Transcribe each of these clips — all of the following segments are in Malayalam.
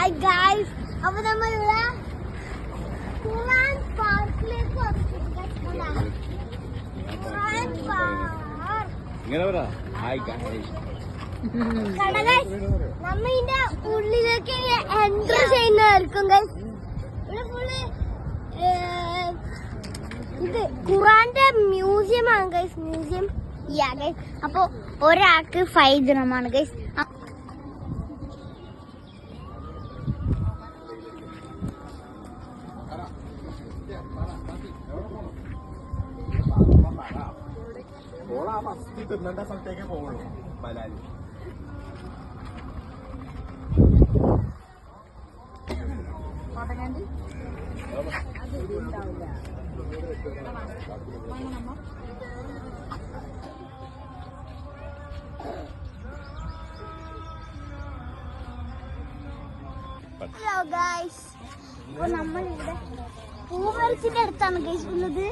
ഹായ് ഗൈസ്, അപ്പൊ നമ്മളിവിടെ ഖുറാൻ പാർക്കിലേക്ക് നമ്മളിന്റെ ഉള്ളിലേക്ക് എൻട്രി ചെയ്യുന്നതായിരിക്കും ഗൈസ്. ഇവിടെ ഫുള്ള് ഇത് ഖുറാന്റെ മ്യൂസിയം ആണ് ഗൈസ്. Museum guys. അപ്പൊ ഒരാൾക്ക് 5 ദിർഹമാണ് ഗൈസ്. സ്ഥലത്തേക്ക് പോകുള്ളൂ ബലാലി. ഹലോ ഗൈസ്, അപ്പൊ നമ്മളിവിടെ പൂമരത്തിന്റെ അടുത്താണ് ഗൈസ് ഉള്ളത്.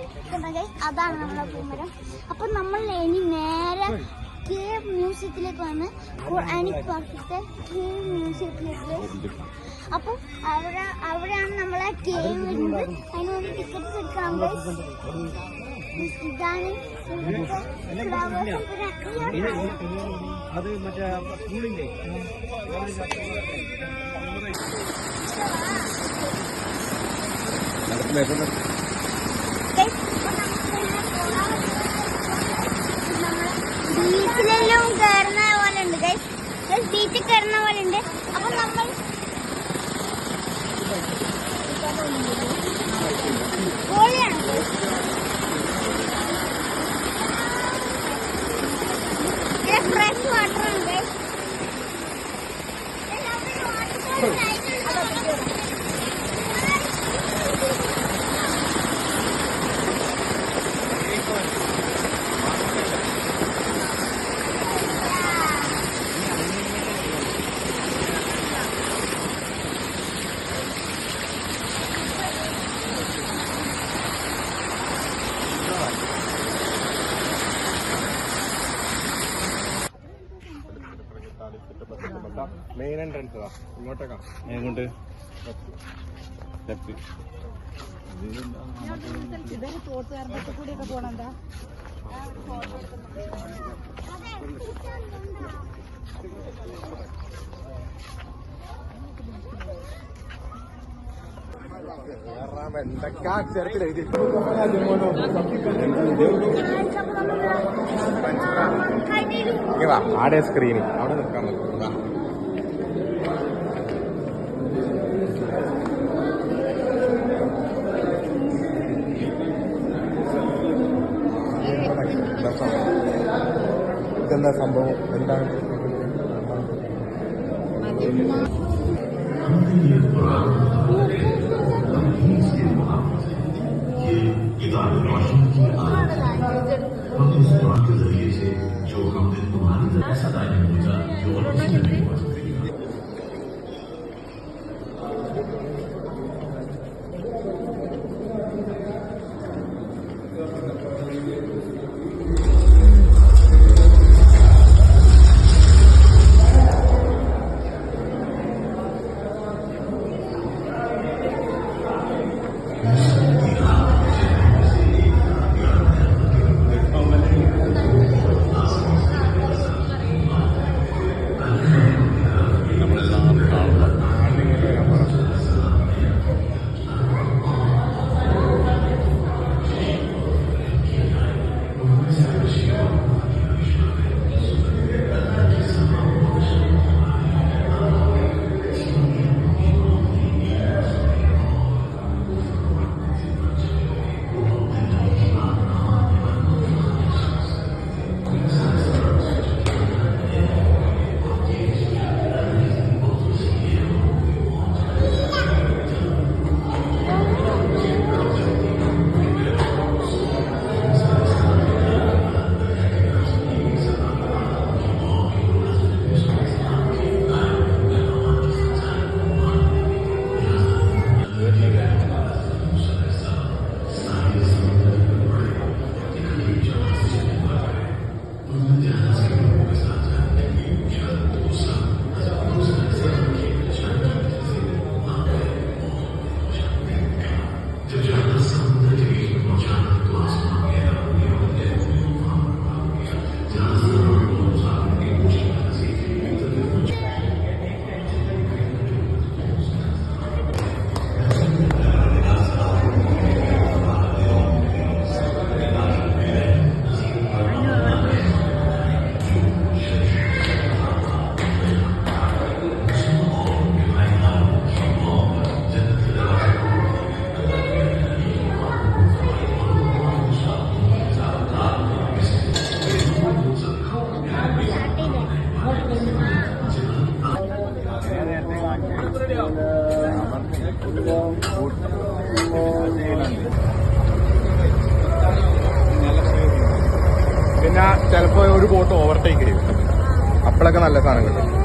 അതാണ് നമ്മളെ പൂമരം. അപ്പൊ നമ്മൾ ഇനി നേരെ കേവ് മ്യൂസിയത്തിലേക്ക് വന്ന് ഖുർആനിക് പാർക്കിലത്തെ കേവ് മ്യൂസിയത്തിലേക്ക്. അപ്പൊ അവിടെയാണ് നമ്മളെ കേവ് വരുന്നത്. അതിന് വേണ്ടി ടിക്കറ്റ്സ് എടുക്കാം ഗൈസ്. ഇതാണ് അത് മറ്റേ സ്കൂളിന്റെ ബീച്ചിലെല്ലാം കയറുന്ന പോലെ ഉണ്ട് ഗൈസ്. ബീച്ചിൽ കയറുന്ന പോലെ ഉണ്ട്. അപ്പൊ നമ്മൾ പൊളിയാണ് ഫ്രഷ് വാട്ടർ ആണ് ഗൈസ്. മെയിൻ എൻട്രൻസ് ഇങ്ങോട്ടേക്കാ. എങ്ങോട്ട് ലെഫ്റ്റ്. ഇതൊരു തോട്ടുകാരത്തെ കൂടിയൊക്കെ പോണെന്താ? എന്തൊക്കെ അക്ഷരത്തിലെഴുതി ആടെ സ്ക്രീന് അവിടെ നിൽക്കാൻ പറ്റും. ഇതെന്താ സംഭവം? എന്താണ് इदारे रोशन की आदत है। हम इस बात के जरिए से जो हमने तुम्हारी तरह सदा नहीं पूछा जो किसी ने नहीं पूछा। പിന്നെ ചിലപ്പോ ഒരു ബോട്ട് ഓവർടേക്ക് ചെയ്യും, അപ്പോഴൊക്കെ നല്ല സാധനം കിട്ടും.